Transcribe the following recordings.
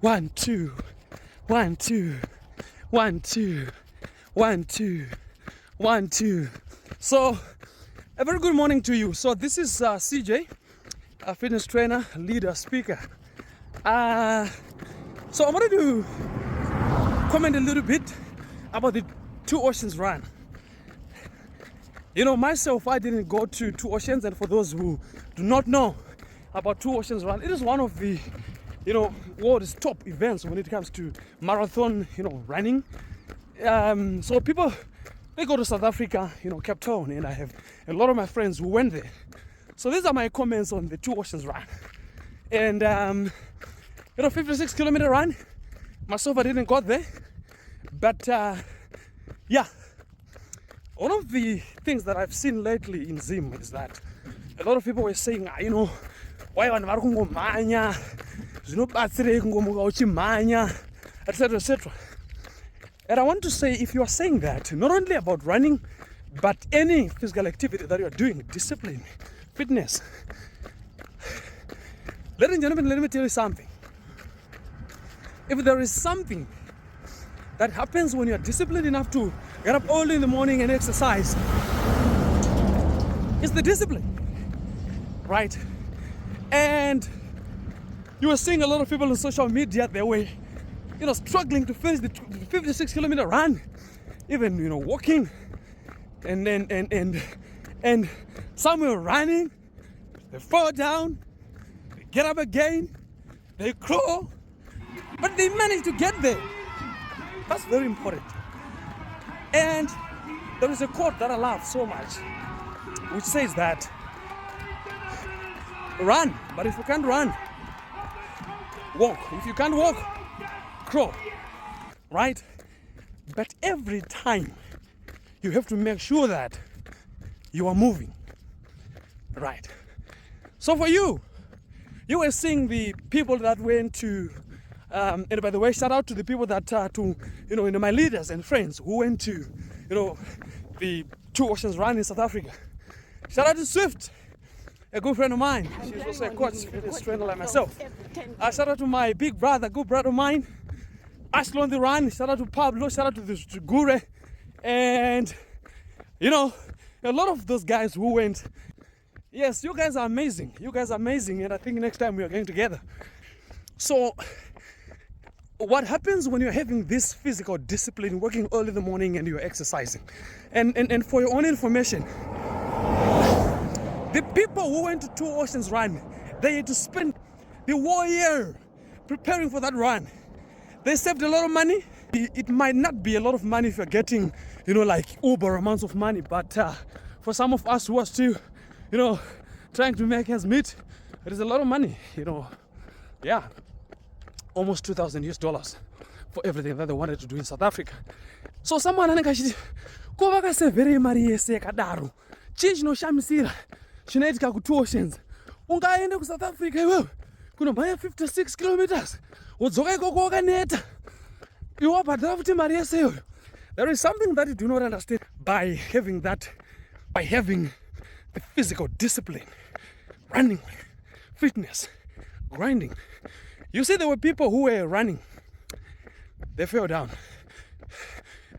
1, 2, 1, 2, 1, 2, 1, 2, 1, 2. So, a very good morning to you. So, this is CJ, a fitness trainer, leader, speaker. So, I wanted to comment a little bit about the Two Oceans Run. You know, myself, I didn't go to Two Oceans, and for those who do not know about Two Oceans Run, it is one of the, world's top events when it comes to marathon, running. So people, they go to South Africa, Cape Town, and I have a lot of my friends who went there. So these are my comments on the Two Oceans Run. And, 56-kilometer run. Myself, I didn't go there. But, one of the things that I've seen lately in Zim is that a lot of people were saying, why vanhu vari kungomhanya, zvinobatsirei kungomuka uchimhanya, etc., etc. And I want to say, if you are saying that, not only about running, but any physical activity that you are doing, discipline, fitness. Ladies and gentlemen, let me tell you something. If there is something that happens when you are disciplined enough to get up early in the morning and exercise, it's the discipline, right? And you were seeing a lot of people on social media, they were, struggling to finish the 56-kilometer run, even, walking, and some were running, they fall down, they get up again, they crawl, but they managed to get there. That's very important. And there is a quote that I love so much, which says that, run, but if you can't run, walk. If you can't walk, crawl, right? But every time you have to make sure that you are moving, right? So for you were seeing the people that went to, and by the way, shout out to the people that, my leaders and friends who went to, the Two Oceans Run in South Africa. Shout out to Swift, a good friend of mine. She's also a coach, fitness trainer like myself. Shout out to my big brother, good brother of mine, Ashlo on the run. Shout out to Pablo, shout out to Gure. And, a lot of those guys who went, yes, you guys are amazing. You guys are amazing. And I think next time we are getting together. So, what happens when you're having this physical discipline, working early in the morning and you're exercising? And for your own information, the people who went to Two Oceans Run, they had to spend the whole year preparing for that run. They saved a lot of money. It might not be a lot of money if you're getting, like uber amounts of money, but for some of us who are still, trying to make ends meet, it is a lot of money, almost $2,000 for everything that they wanted to do in South Africa. So someone anenge achiti ko vakasevhere mari yese yakadaro, chii chinoshamisira chinoitika ku Two Oceans? Ungaende ku South Africa iwewe kunomhanya 56 kilometers wodzoka ikoko wakaneta iwe wabhadhara futi mari yese iyoyo. There is something that you do not understand by having the physical discipline, running, fitness, grinding. You see, there were people who were running. They fell down.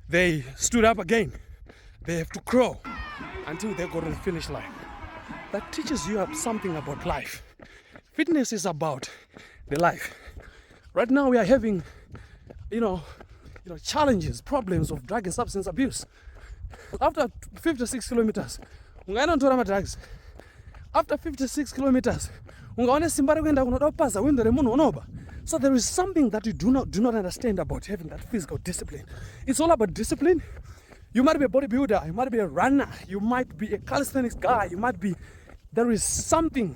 They stood up again. They have to crawl until they go to the finish line. That teaches you something about life. Fitness is about the life. Right now we are having, challenges, problems of drug and substance abuse. After 56 kilometers, ungaenda ma drugs. After 56 kilometers, ungaona simba rekuenda kunoda kupaza windo remunhu unoba. So there is something that you do not understand about having that physical discipline. It's all about discipline. You might be a bodybuilder, you might be a runner, you might be a calisthenics guy, there is something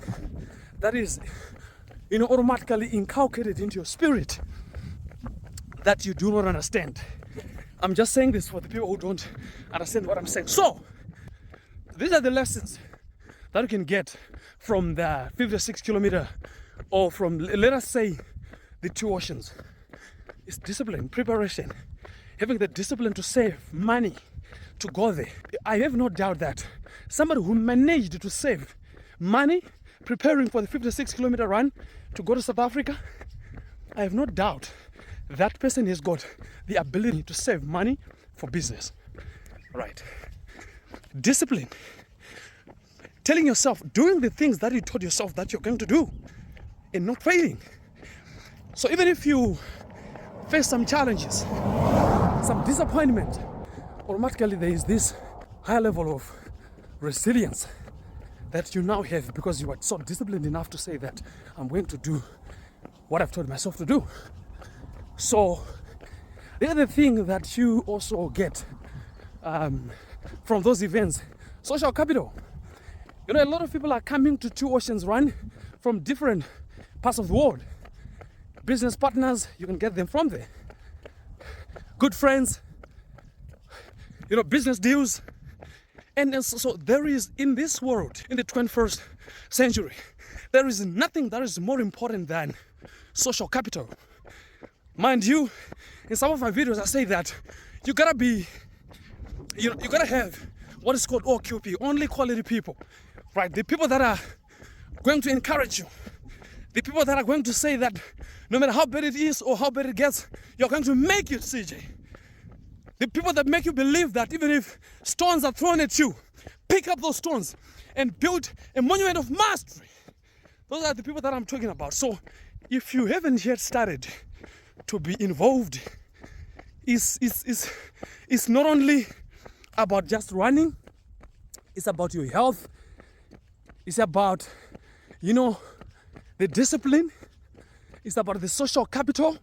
that is, automatically inculcated into your spirit that you do not understand. I'm just saying this for the people who don't understand what I'm saying. So, these are the lessons that you can get from the 56-kilometer or from, let us say, the Two Oceans. It's discipline, preparation, having the discipline to save money to go there. I have no doubt that somebody who managed to save money preparing for the 56-kilometer run to go to South Africa, I have no doubt that person has got the ability to save money for business. Right. Discipline. Telling yourself, doing the things that you told yourself that you're going to do and not failing. So even if you face some challenges, some disappointment, automatically there is this high level of resilience that you now have because you are so disciplined enough to say that I'm going to do what I've told myself to do. So the other thing that you also get from those events, social capital. You know, a lot of people are coming to Two Oceans Run from different parts of the world. Business partners, you can get them from there. Good friends, you know, business deals. And so there is, in this world, in the 21st century, there is nothing that is more important than social capital. Mind you, in some of my videos I say that you gotta be, you gotta have what is called OQP, only quality people, right? The people that are going to encourage you, the people that are going to say that no matter how bad it is or how bad it gets, you're going to make it, CJ. The people that make you believe that even if stones are thrown at you, pick up those stones and build a monument of mastery. Those are the people that I'm talking about. So if you haven't yet started to be involved, it's not only about just running, it's about your health, it's about, you know, the discipline, it's about the social capital.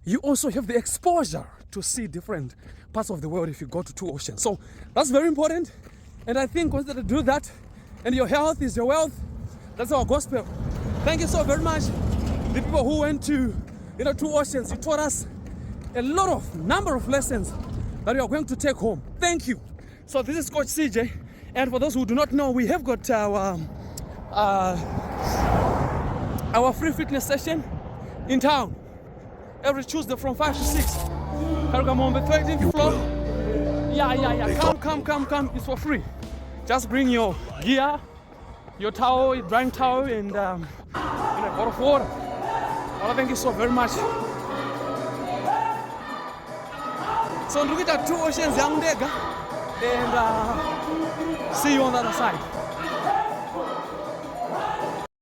You also have the exposure to see different parts of the world if you go to Two Oceans. So that's very important. And I think once you do that, and your health is your wealth, that's our gospel. Thank you so very much. The people who went to, you know, Two Oceans, you taught us a number of lessons that we are going to take home. Thank you. So this is Coach CJ. And for those who do not know, we have got our free fitness session in town every Tuesday from 5 to 6. Come on the 13th floor. Yeah. Come. It's for free. Just bring your gear, your towel, your drying towel, and a bottle of water. Well, thank you so very much. So look at that Two Oceans Young Dega, and see you on the other side.